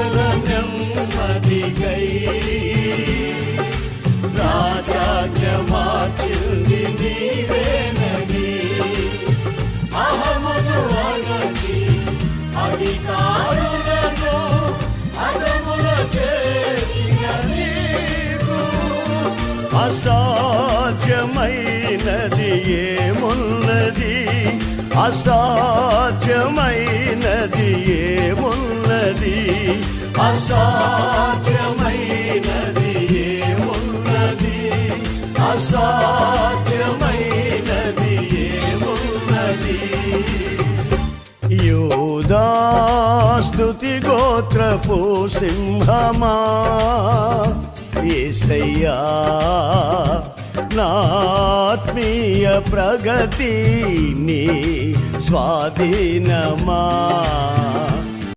ప్రజల నెమ్మదికై రాజాజ్ఞ మార్చింది నీవేనని అహమును అణచి అధికారులను అదముల చేసిన నీకు అసాధ్యమైనది ఏమున్నది అసాధ్యమైనది ఏమున్నది అసాధ్యమైనది ఏమున్నది అసాధ్యమైనది ఏమున్నది యూదా స్తుతి గోత్రపు సింహమా యేసయ్యా నాత్మీయ ప్రగతి నీ స్వాధీనమా